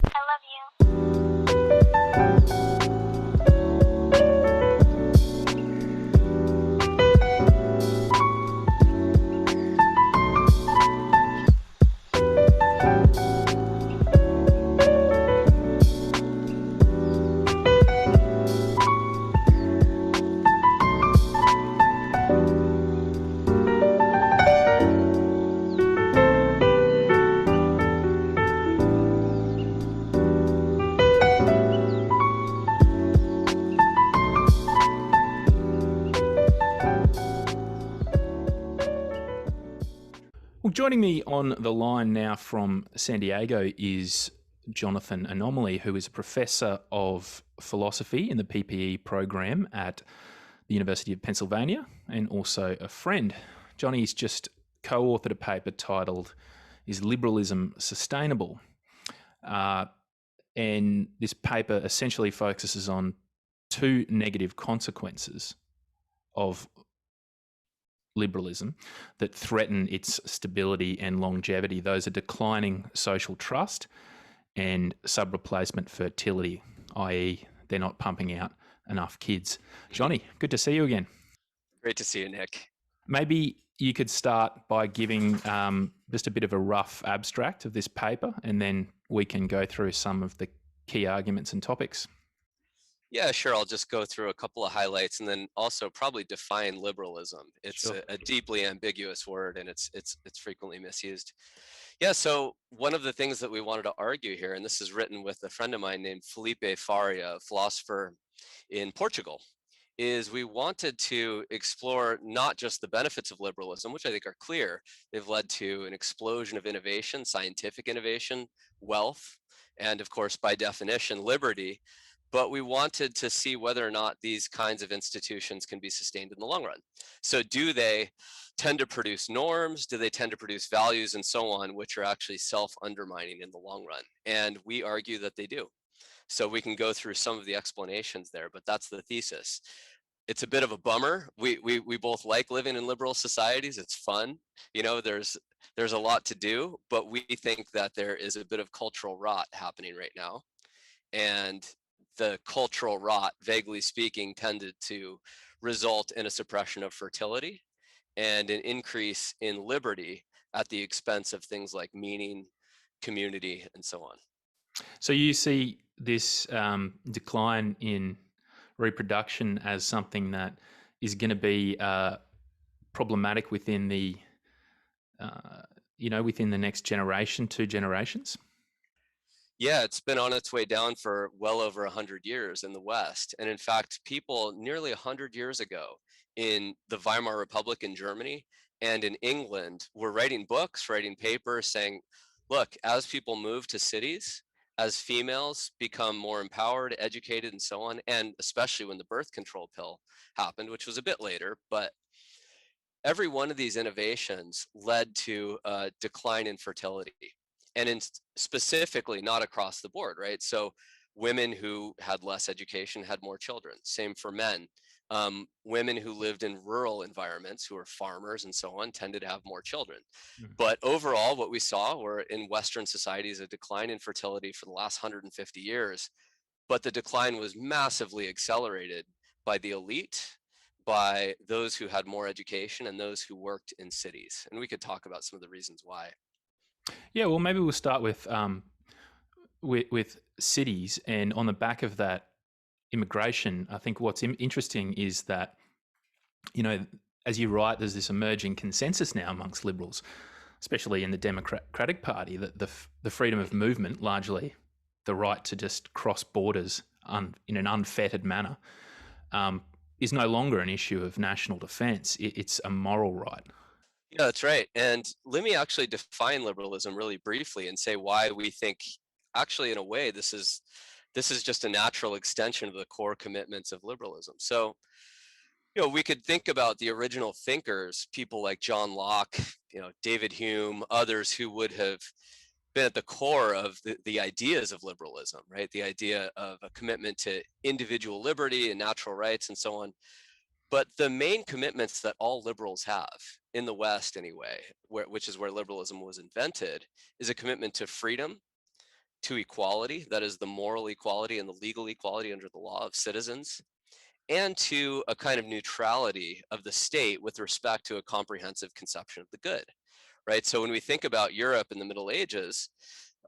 I love you. Well, joining me on the line now from San Diego is Jonathan Anomaly, who is a professor of philosophy in the PPE program at the University of Pennsylvania and also a friend. Johnny's just co-authored a paper titled "Is Liberalism Sustainable?" And this paper essentially focuses on two negative consequences of liberalism that threaten its stability and longevity. Those are declining social trust and sub-replacement fertility, i.e. they're not pumping out enough kids. Johnny, good to see you again. Great to see you, Nick. Maybe you could start by giving just a bit of a rough abstract of this paper, and then we can go through some of the key arguments and topics. Yeah, sure. I'll just go through a couple of highlights and then also probably define liberalism. It's Sure. a deeply ambiguous word and it's frequently misused. Yeah, so one of the things that we wanted to argue here, and this is written with a friend of mine named Felipe Faria, a philosopher in Portugal, is we wanted to explore not just the benefits of liberalism, which I think are clear. They've led to an explosion of innovation, scientific innovation, wealth, and of course, by definition, liberty. But we wanted to see whether or not these kinds of institutions can be sustained in the long run. So do they tend to produce norms? Do they tend to produce values and so on, which are actually self-undermining in the long run? And we argue that they do. So we can go through some of the explanations there, but that's the thesis. It's a bit of a bummer. We both like living in liberal societies. It's fun. You know, there's a lot to do, but we think that there is a bit of cultural rot happening right now. And the cultural rot, vaguely speaking, tended to result in a suppression of fertility and an increase in liberty at the expense of things like meaning, community, and so on. So you see this decline in reproduction as something that is going to be problematic within the, within the next generation, 2 generations? Yeah, it's been on its way down for well over 100 years in the West. And in fact, people nearly 100 years ago in the Weimar Republic in Germany and in England were writing books, writing papers saying, look, as people move to cities, as females become more empowered, educated, and so on, and especially when the birth control pill happened, which was a bit later, but every one of these innovations led to a decline in fertility and specifically not across the board, right? So women who had less education had more children. Same for men. Women who lived in rural environments, who were farmers and so on, tended to have more children. But overall, what we saw were in Western societies a decline in fertility for the last 150 years. But the decline was massively accelerated by the elite, by those who had more education, and those who worked in cities. And we could talk about some of the reasons why. Yeah, well, maybe we'll start with cities, and on the back of that immigration, I think what's interesting is that, as you write, there's this emerging consensus now amongst liberals, especially in the Democratic Party, that the freedom of movement, largely the right to just cross borders in an unfettered manner, is no longer an issue of national defence. It's a moral right. Yeah, that's right. And let me actually define liberalism really briefly and say why we think, actually, in a way, this is just a natural extension of the core commitments of liberalism. So, we could think about the original thinkers, people like John Locke, David Hume, others who would have been at the core of the ideas of liberalism, right? The idea of a commitment to individual liberty and natural rights and so on. But the main commitments that all liberals have in the West anyway, which is where liberalism was invented, is a commitment to freedom, to equality, that is the moral equality and the legal equality under the law of citizens, and to a kind of neutrality of the state with respect to a comprehensive conception of the good, right? So when we think about Europe in the Middle Ages,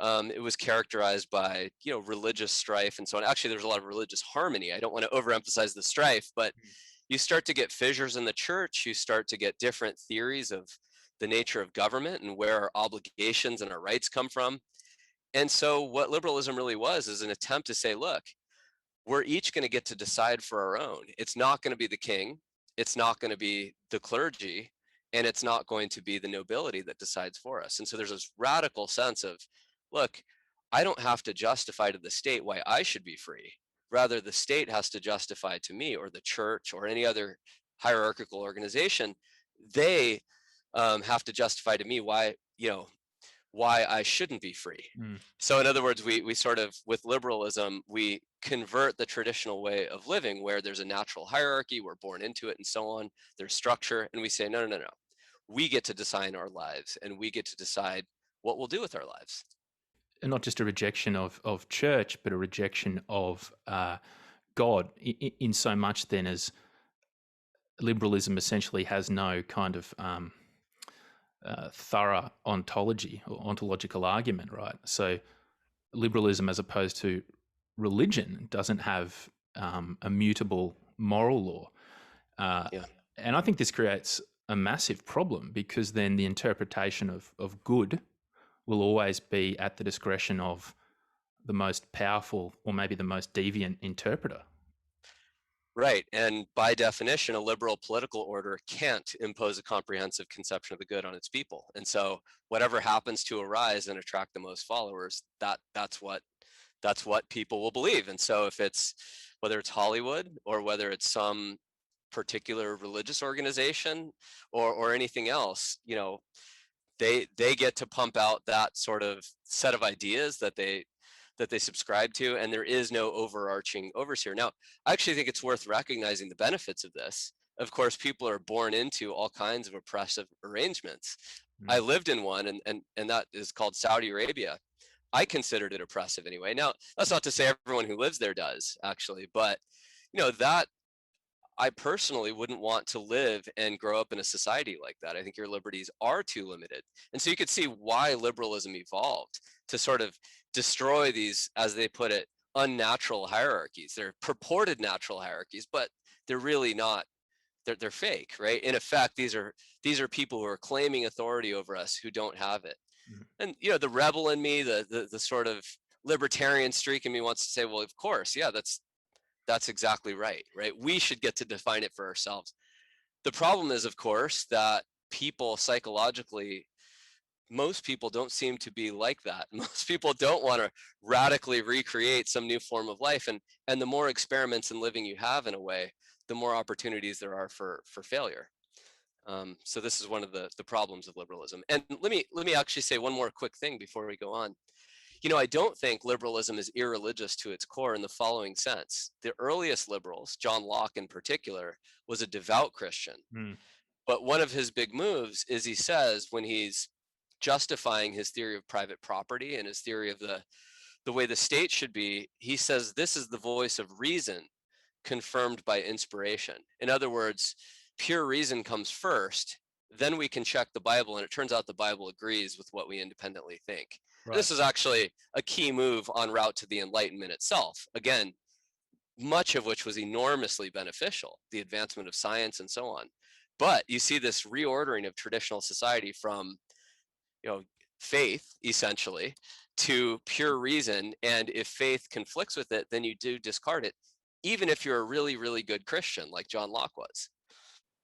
it was characterized by, religious strife and so on. Actually, there's a lot of religious harmony. I don't want to overemphasize the strife, but you start to get fissures in the church. You start to get different theories of the nature of government and where our obligations and our rights come from. And so what liberalism really was is an attempt to say, look, we're each going to get to decide for our own. It's not going to be the king, it's not going to be the clergy, and it's not going to be the nobility that decides for us. And so there's this radical sense of, look, I don't have to justify to the state why I should be free. Rather, the state has to justify to me, or the church, or any other hierarchical organization. They have to justify to me why I shouldn't be free. So in other words, we sort of, with liberalism, we convert the traditional way of living where there's a natural hierarchy, we're born into it and so on, there's structure, and we say, no, no, no, no. We get to design our lives and we get to decide what we'll do with our lives. And not just a rejection of church, but a rejection of God in so much then as liberalism essentially has no kind of thorough ontology or ontological argument, right? So liberalism, as opposed to religion, doesn't have a mutable moral law. And I think this creates a massive problem, because then the interpretation of good will always be at the discretion of the most powerful, or maybe the most deviant interpreter. Right. And by definition, a liberal political order can't impose a comprehensive conception of the good on its people. And so whatever happens to arise and attract the most followers, that's what people will believe. And so if it's, whether it's Hollywood or whether it's some particular religious organization or anything else, they get to pump out that sort of set of ideas that they subscribe to, and there is no overarching overseer. Now, I actually think it's worth recognizing the benefits of this. Of course, people are born into all kinds of oppressive arrangements. I lived in one, and that is called Saudi Arabia. I considered it oppressive anyway. Now, that's not to say everyone who lives there does, actually, but that I personally wouldn't want to live and grow up in a society like that. I think your liberties are too limited. And so you could see why liberalism evolved to sort of destroy these, as they put it, unnatural hierarchies. They're purported natural hierarchies, but they're really not. They're fake, right? In effect, these are people who are claiming authority over us who don't have it. And the rebel in me, the sort of libertarian streak in me wants to say, well, of course, yeah, that's exactly right? We should get to define it for ourselves. The problem is, of course, that people psychologically, most people don't seem to be like that. Most people don't want to radically recreate some new form of life. And the more experiments in living you have, in a way, the more opportunities there are for failure. So this is one of the problems of liberalism. And let me actually say one more quick thing before we go on. I don't think liberalism is irreligious to its core in the following sense. The earliest liberals, John Locke in particular, was a devout Christian. But one of his big moves is, he says, when he's justifying his theory of private property and his theory of the way the state should be, he says this is the voice of reason confirmed by inspiration. In other words, pure reason comes first, then we can check the Bible, and it turns out the Bible agrees with what we independently think. Right. This is actually a key move en route to the Enlightenment itself. Again, much of which was enormously beneficial, the advancement of science and so on. But you see this reordering of traditional society from, faith, essentially, to pure reason. And if faith conflicts with it, then you do discard it, even if you're a really, really good Christian, like John Locke was.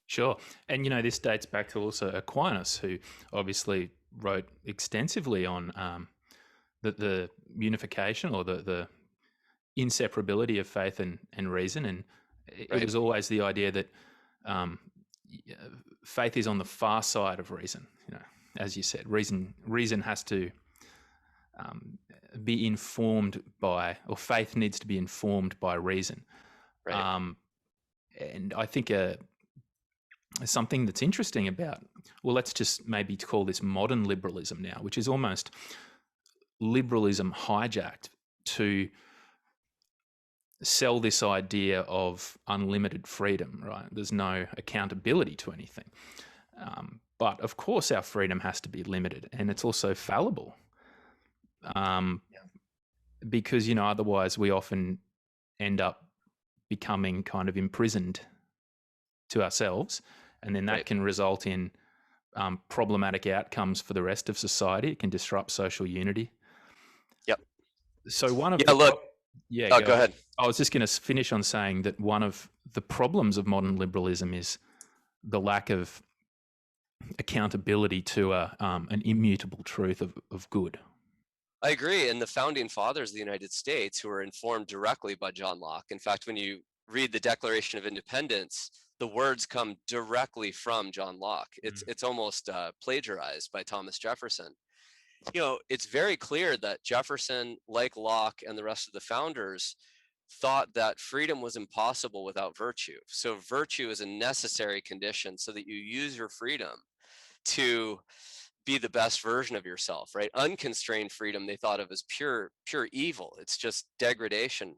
Sure. And, this dates back to also Aquinas, who obviously wrote extensively on the unification, or the inseparability of faith and reason. And it was always the idea that faith is on the far side of reason. As you said, reason has to be informed by, or faith needs to be informed by reason. Right. And I think something that's interesting about, well, let's just maybe call this modern liberalism now, which is almost liberalism hijacked to sell this idea of unlimited freedom, right? There's no accountability to anything. But of course, our freedom has to be limited, and it's also fallible. Because, otherwise we often end up becoming kind of imprisoned to ourselves, and then that Right. can result in problematic outcomes for the rest of society. It can disrupt social unity. Yep. So one of Yeah, look. go Go ahead. I was just going to finish on saying that one of the problems of modern liberalism is the lack of accountability to an immutable truth of good. I agree. And the founding fathers of the United States, who were informed directly by John Locke. In fact, when you read the Declaration of Independence, the words come directly from John Locke. It's almost plagiarized by Thomas Jefferson. It's very clear that Jefferson, like Locke and the rest of the founders, thought that freedom was impossible without virtue. So virtue is a necessary condition so that you use your freedom to be the best version of yourself, right? Unconstrained freedom they thought of as pure evil. It's just degradation.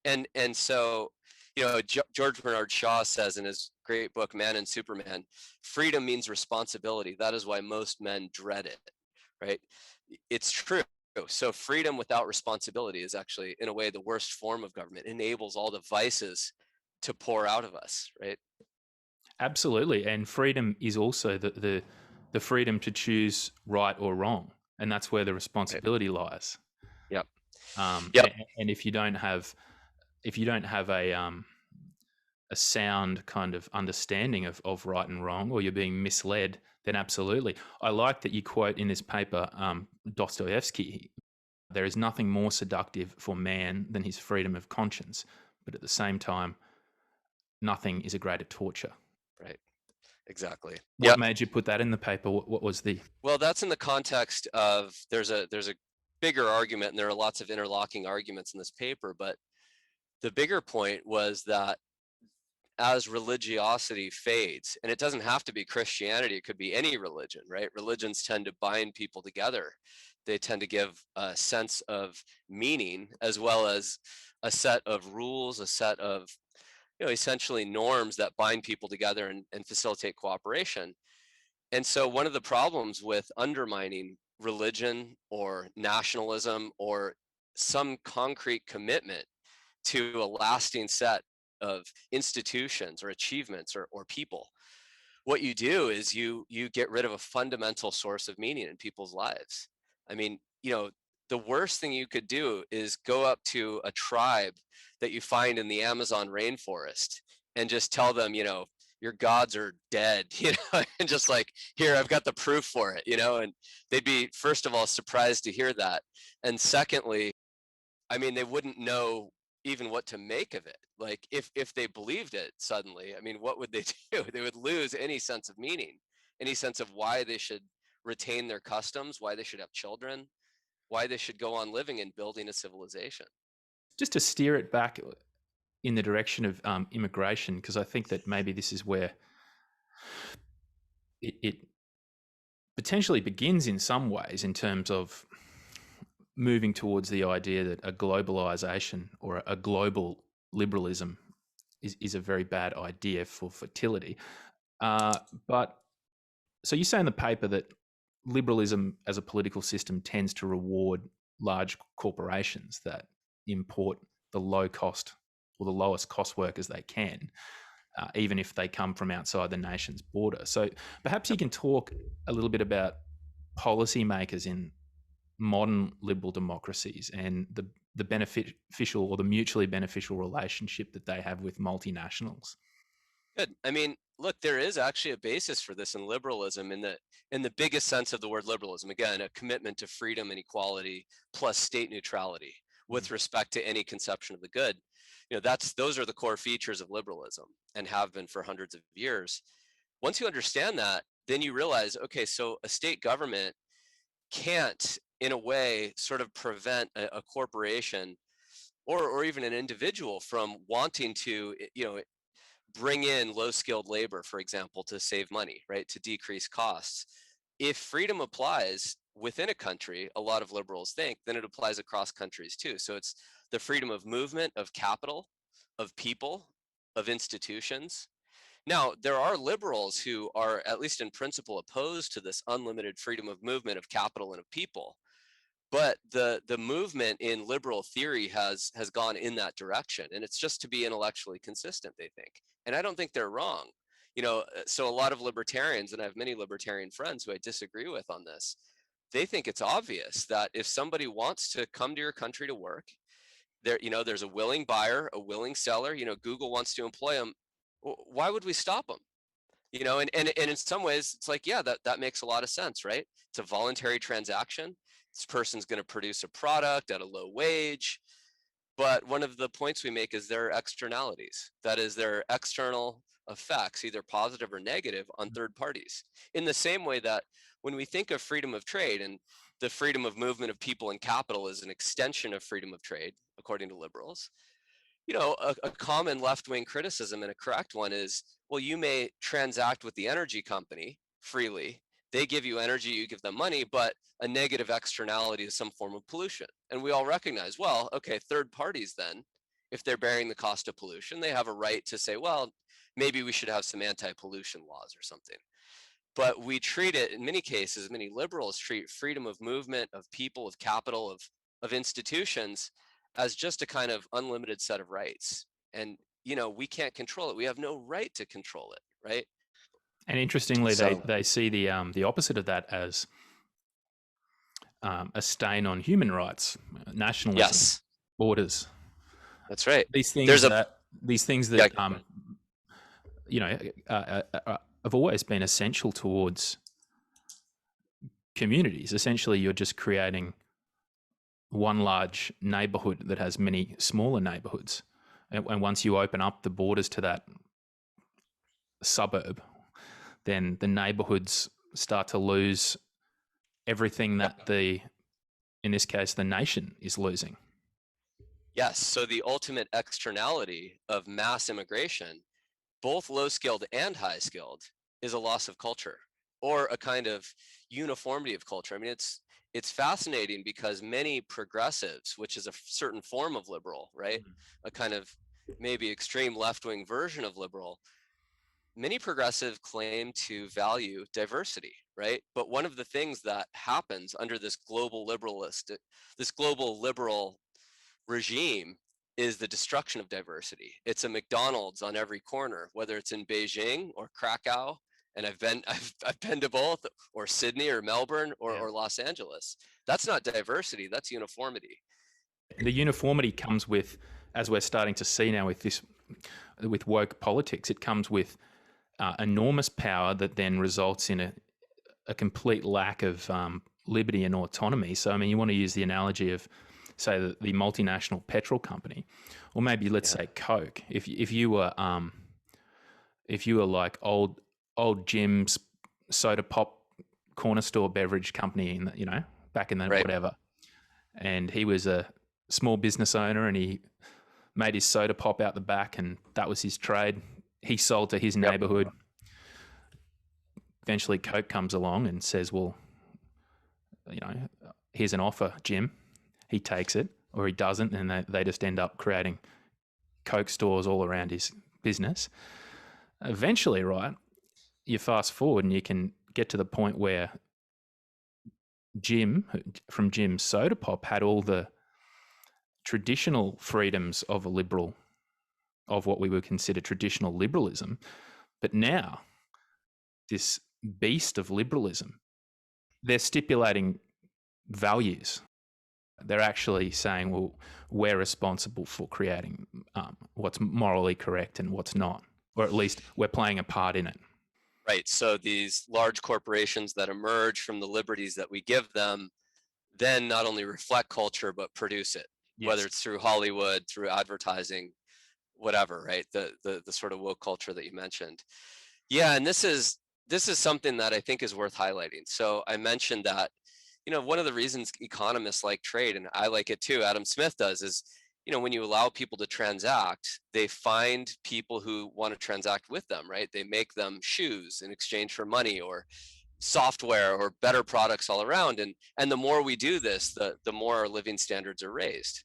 And so, George Bernard Shaw says in his great book Man and Superman, freedom means responsibility. That is why most men dread it, right? It's true. So freedom without responsibility is actually, in a way, the worst form of government. It enables all the vices to pour out of us, right? Absolutely. And freedom is also the freedom to choose right or wrong. And that's where the responsibility lies. Yep. Yep. And if you don't have a sound kind of understanding of right and wrong, or you're being misled, then absolutely. I like that you quote in this paper Dostoevsky. There is nothing more seductive for man than his freedom of conscience, but at the same time, nothing is a greater torture. Right. Exactly. What made you put that in the paper? What was the? Well, that's in the context of there's a bigger argument, and there are lots of interlocking arguments in this paper, but the bigger point was that as religiosity fades, and it doesn't have to be Christianity, it could be any religion, right? Religions tend to bind people together. They tend to give a sense of meaning, as well as a set of rules, a set of essentially norms that bind people together and facilitate cooperation. And so one of the problems with undermining religion or nationalism or some concrete commitment to a lasting set of institutions or achievements or people, what you do is you get rid of a fundamental source of meaning in people's lives. I mean, the worst thing you could do is go up to a tribe that you find in the Amazon rainforest and just tell them, your gods are dead, and just like, here, I've got the proof for it, and they'd be, first of all, surprised to hear that. And secondly, I mean, they wouldn't know even what to make of it. Like if they believed it suddenly, I mean, what would they do? They would lose any sense of meaning, any sense of why they should retain their customs, why they should have children, why they should go on living and building a civilization. Just to steer it back in the direction of immigration, because I think that maybe this is where it potentially begins in some ways in terms of moving towards the idea that a globalization or a global liberalism is a very bad idea for fertility. But so you say in the paper that liberalism as a political system tends to reward large corporations that import the low cost or the lowest cost workers they can, even if they come from outside the nation's border. So perhaps you can talk a little bit about policymakers in modern liberal democracies and the beneficial or the mutually beneficial relationship that they have with multinationals. Good. I mean, look, there is actually a basis for this in liberalism, in the biggest sense of the word liberalism. Again, a commitment to freedom and equality plus state neutrality with respect to any conception of the good. Those are the core features of liberalism and have been for hundreds of years. Once you understand that, then you realize, okay, so a state government can't, in a way, sort of prevent a corporation or even an individual from wanting to, bring in low-skilled labor, for example, to save money, right? To decrease costs. If freedom applies within a country, a lot of liberals think, then it applies across countries too. So it's the freedom of movement, of capital, of people, of institutions. Now, there are liberals who are, at least in principle, opposed to this unlimited freedom of movement of capital and of people. But the movement in liberal theory has gone in that direction, and it's just to be intellectually consistent, they think. And I don't think they're wrong. So a lot of libertarians, and I have many libertarian friends who I disagree with on this, they think it's obvious that if somebody wants to come to your country to work, there's a willing buyer, a willing seller. Google wants to employ them. Why would we stop them? And in some ways, it's like, yeah, that makes a lot of sense, right? It's a voluntary transaction. This person's going to produce a product at a low wage. But one of the points we make is there are externalities. That is, there are external effects, either positive or negative, on third parties. In the same way that when we think of freedom of trade, and the freedom of movement of people and capital is an extension of freedom of trade, according to liberals, a common left-wing criticism, and a correct one, is, well, you may transact with the energy company freely. They give you energy, you give them money, but a negative externality is some form of pollution. And we all recognize, well, okay, third parties then, if they're bearing the cost of pollution, they have a right to say, well, maybe we should have some anti-pollution laws or something. But we treat it, in many cases, many liberals treat freedom of movement, of people, of capital, of institutions, as just a kind of unlimited set of rights. And, we can't control it. We have no right to control it, right? And interestingly, they see the opposite of that as a stain on human rights, nationalism, yes, borders. That's right. These things that have always been essential towards communities. Essentially, you're just creating one large neighborhood that has many smaller neighborhoods. And once you open up the borders to that suburb, then the neighborhoods start to lose everything that in this case, the nation is losing. Yes. So the ultimate externality of mass immigration, both low-skilled and high-skilled, is a loss of culture, or a kind of uniformity of culture. I mean, it's fascinating because many progressives, which is a certain form of liberal, right? A kind of maybe extreme left-wing version of liberal, many progressives claim to value diversity, right? But one of the things that happens under this global liberal regime is the destruction of diversity. It's a McDonald's on every corner, whether it's in Beijing or Krakow, and I've been to both, or Sydney or Melbourne or Los Angeles. That's not diversity, that's uniformity. The uniformity comes with, as we're starting to see now with woke politics, it comes with enormous power that then results in a complete lack of liberty and autonomy. So, I mean, you want to use the analogy of, say, the multinational petrol company, or maybe let's say Coke. If you were like old Jim's soda pop corner store beverage company, back in the whatever, and he was a small business owner and he made his soda pop out the back, and that was his trade. He sold to his neighborhood. Eventually Coke comes along and says, well, here's an offer, Jim. He takes it, or he doesn't, and they just end up creating Coke stores all around his business. Eventually, right, you fast forward and you can get to the point where Jim, from Jim's Soda Pop, had all the traditional freedoms of of what we would consider traditional liberalism. But now, this beast of liberalism, they're stipulating values. They're actually saying, well, we're responsible for creating what's morally correct and what's not, or at least we're playing a part in it. Right. So these large corporations that emerge from the liberties that we give them then not only reflect culture, but produce it, whether it's through Hollywood, through advertising, whatever, right? The sort of woke culture that you mentioned. Yeah, and this is something that I think is worth highlighting. So I mentioned that, one of the reasons economists like trade, and I like it too, Adam Smith does, is when you allow people to transact, they find people who want to transact with them, right? They make them shoes in exchange for money, or software, or better products all around. And the more we do this, the more our living standards are raised.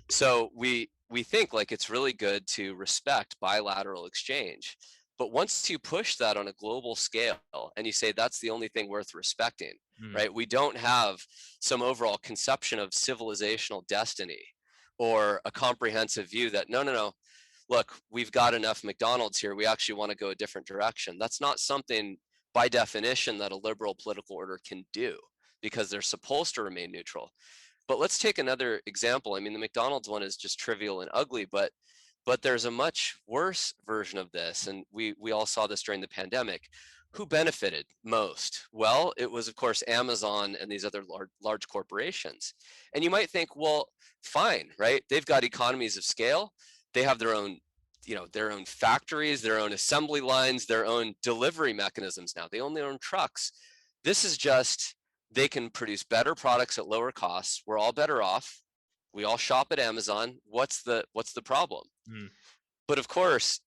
So we think like it's really good to respect bilateral exchange. But once you push that on a global scale and you say that's the only thing worth respecting, right? We don't have some overall conception of civilizational destiny or a comprehensive view that no, look, we've got enough McDonald's here, we actually want to go a different direction. That's not something by definition that a liberal political order can do, because they're supposed to remain neutral. But let's take another example. I mean, the McDonald's one is just trivial and ugly, but there's a much worse version of this, and we all saw this during the pandemic. Who benefited most? Well, it was, of course, Amazon and these other large corporations. And you might think, well, fine, right? They've got economies of scale. They have their own, their own factories, their own assembly lines, their own delivery mechanisms now. They own their own trucks. This is just, they can produce better products at lower costs. We're all better off. We all shop at Amazon. What's the problem? But of course,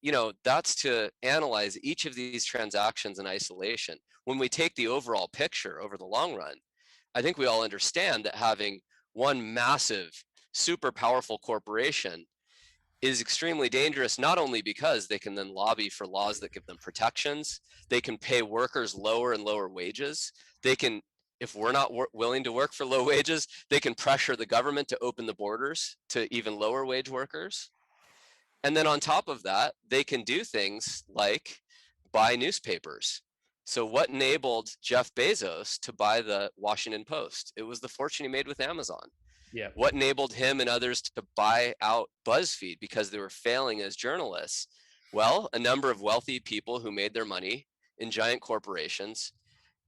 that's to analyze each of these transactions in isolation. When we take the overall picture over the long run, I think we all understand that having one massive, super powerful corporation is extremely dangerous, not only because they can then lobby for laws that give them protections, they can pay workers lower and lower wages, they can, if we're not willing to work for low wages, they can pressure the government to open the borders to even lower wage workers. And then on top of that, they can do things like buy newspapers. So what enabled Jeff Bezos to buy the Washington Post? It was the fortune he made with Amazon. Yeah. What enabled him and others to buy out BuzzFeed because they were failing as journalists? Well, a number of wealthy people who made their money in giant corporations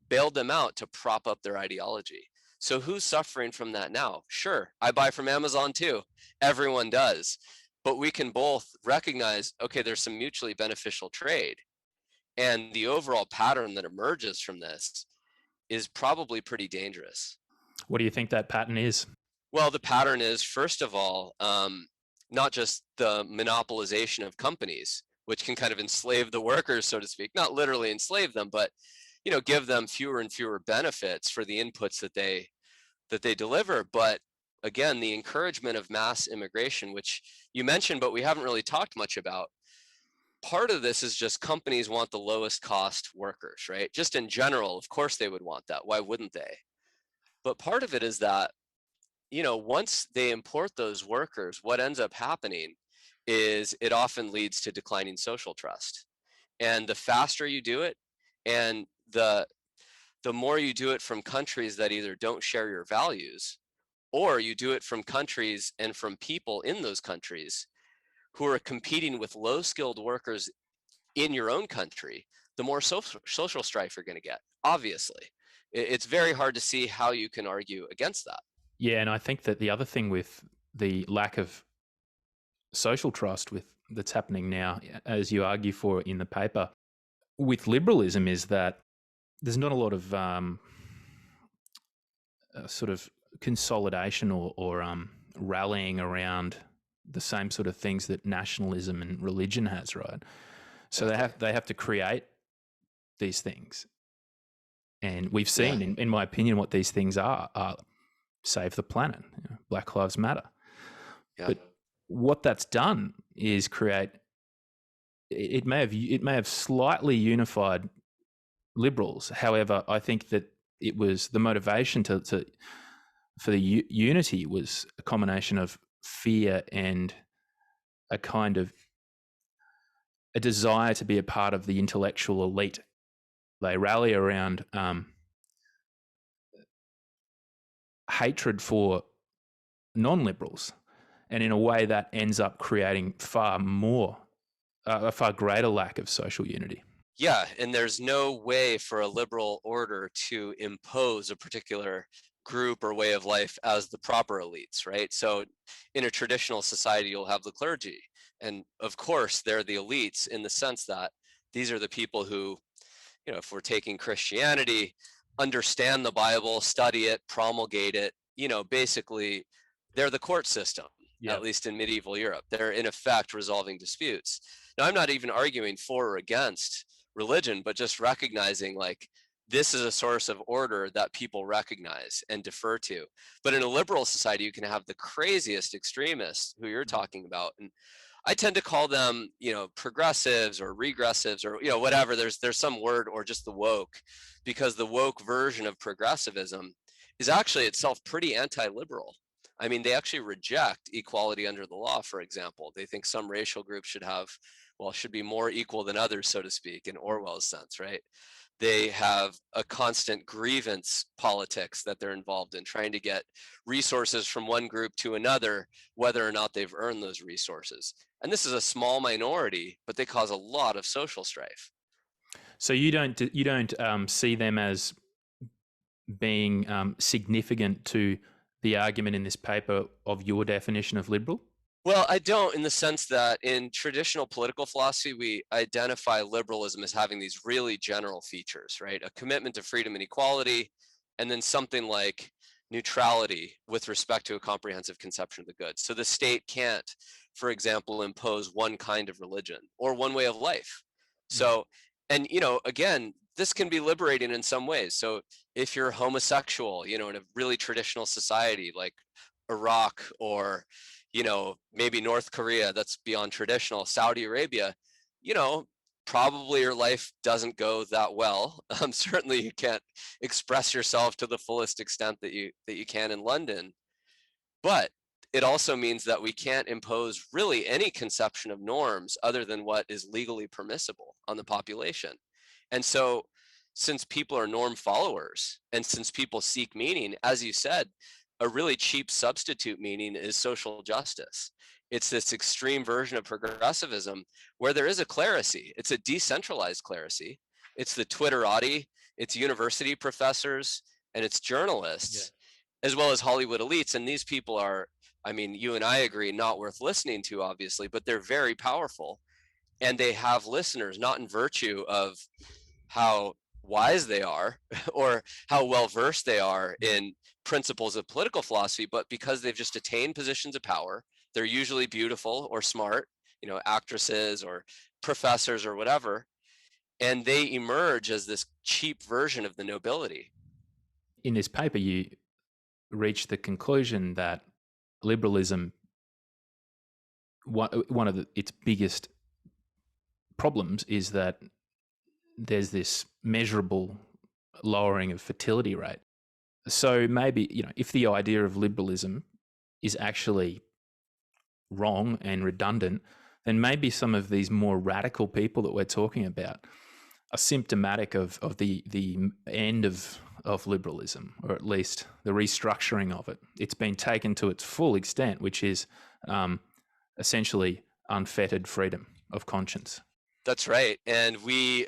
bailed them out to prop up their ideology. So who's suffering from that now? Sure, I buy from Amazon too. Everyone does. But we can both recognize, okay, there's some mutually beneficial trade. And the overall pattern that emerges from this is probably pretty dangerous. What do you think that pattern is? Well, the pattern is, first of all, not just the monopolization of companies, which can kind of enslave the workers, so to speak, not literally enslave them, but give them fewer and fewer benefits for the inputs that they deliver. But again, the encouragement of mass immigration, which you mentioned, but we haven't really talked much about. Part of this is just companies want the lowest cost workers, right? Just in general, of course they would want that. Why wouldn't they? But part of it is that, once they import those workers, what ends up happening is it often leads to declining social trust. And the faster you do it, and the more you do it from countries that either don't share your values, or you do it from countries and from people in those countries who are competing with low-skilled workers in your own country, the more social strife you're going to get, obviously. It's very hard to see how you can argue against that. Yeah, and I think that the other thing with the lack of social trust that's happening now, as you argue for in the paper, with liberalism, is that there's not a lot of sort of consolidation or rallying around the same sort of things that nationalism and religion has, right? So they have to create these things, and we've seen, in my opinion, what these things are save the planet, Black Lives Matter. Yeah. But what that's done is create. It may have slightly unified liberals. However, I think that it was the motivation for the unity was a combination of fear and a kind of a desire to be a part of the intellectual elite. They rally around hatred for non-liberals, and in a way that ends up creating a far greater lack of social unity. Yeah, and there's no way for a liberal order to impose a particular group or way of life as the proper elites, right? So in a traditional society, you'll have the clergy. And of course, they're the elites in the sense that these are the people who, if we're taking Christianity, understand the Bible, study it, promulgate it, basically they're the court system. at least in medieval Europe. They're in effect resolving disputes. Now, I'm not even arguing for or against religion, but just recognizing like this is a source of order that people recognize and defer to. But in a liberal society, you can have the craziest extremists who you're talking about. And I tend to call them, progressives or regressives or, whatever. There's some word, or just the woke, because the woke version of progressivism is actually itself pretty anti-liberal. I mean, they actually reject equality under the law, for example. They think some racial groups should be more equal than others, so to speak, in Orwell's sense, right? They have a constant grievance politics that they're involved in, trying to get resources from one group to another, whether or not they've earned those resources. And this is a small minority, but they cause a lot of social strife. So you don't see them as being significant to the argument in this paper of your definition of liberal? Well, I don't, in the sense that in traditional political philosophy, we identify liberalism as having these really general features, right? A commitment to freedom and equality, and then something like neutrality with respect to a comprehensive conception of the good. So the state can't, for example, impose one kind of religion or one way of life. So, and, again, this can be liberating in some ways. So if you're homosexual, in a really traditional society like Iraq or, maybe North Korea, that's beyond traditional, Saudi Arabia, probably your life doesn't go that well. Certainly you can't express yourself to the fullest extent that you can in London. But it also means that we can't impose really any conception of norms other than what is legally permissible on the population. And so since people are norm followers, and since people seek meaning, as you said, a really cheap substitute meaning is social justice. It's this extreme version of progressivism where there is a clerisy. It's a decentralized clerisy. It's the Twitterati, it's university professors, and it's journalists, as well as Hollywood elites. And these people are, I mean, you and I agree, not worth listening to, obviously, but they're very powerful. And they have listeners, not in virtue of how wise they are or how well versed they are in principles of political philosophy, but because they've just attained positions of power. They're usually beautiful or smart, actresses or professors or whatever, and they emerge as this cheap version of the nobility. In this paper, you reach the conclusion that liberalism, one of its biggest problems is that there's this measurable lowering of fertility rate. So maybe, if the idea of liberalism is actually wrong and redundant, then maybe some of these more radical people that we're talking about are symptomatic of the end of liberalism, or at least the restructuring of it. It's been taken to its full extent, which is essentially unfettered freedom of conscience. That's right. And we,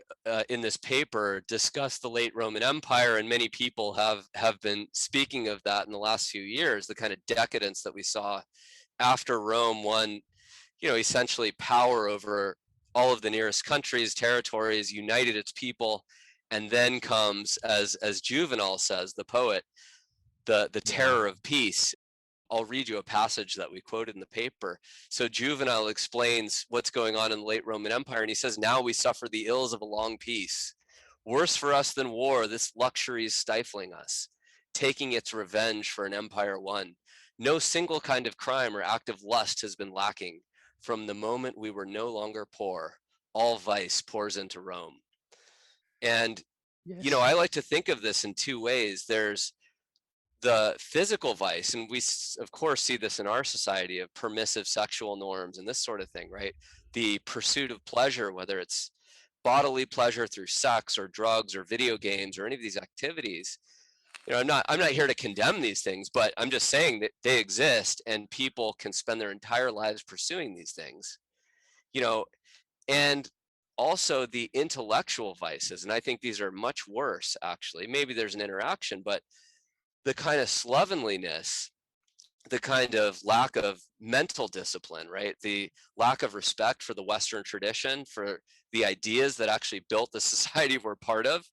in this paper, discuss the late Roman Empire, and many people have been speaking of that in the last few years, the kind of decadence that we saw after Rome won, essentially power over all of the nearest countries, territories, united its people. And then comes, as Juvenal says, the poet, the terror of peace. I'll read you a passage that we quoted in the paper. So Juvenal explains what's going on in the late Roman Empire, and he says, now we suffer the ills of a long peace. Worse for us than war, this luxury is stifling us, taking its revenge for an empire won. No single kind of crime or act of lust has been lacking. From the moment we were no longer poor, all vice pours into Rome. And, I like to think of this in two ways. There's the physical vice, and we of course see this in our society, of permissive sexual norms and this sort of thing, right? The pursuit of pleasure, whether it's bodily pleasure through sex or drugs or video games or any of these activities. I'm not here to condemn these things, but I'm just saying that they exist, and people can spend their entire lives pursuing these things, and also the intellectual vices. And I think these are much worse, actually. Maybe there's an interaction, but the kind of slovenliness, the kind of lack of mental discipline, right? The lack of respect for the Western tradition, for the ideas that actually built the society we're part of.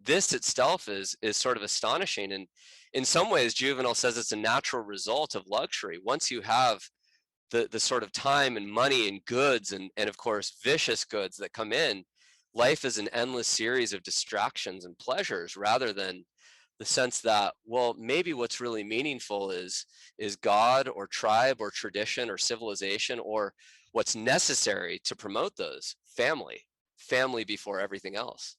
This itself is sort of astonishing. And in some ways, Juvenal says it's a natural result of luxury. Once you have the sort of time and money and goods and of course vicious goods that come in, life is an endless series of distractions and pleasures, rather than the sense that, well, maybe what's really meaningful is God or tribe or tradition or civilization, or what's necessary to promote those, family before everything else.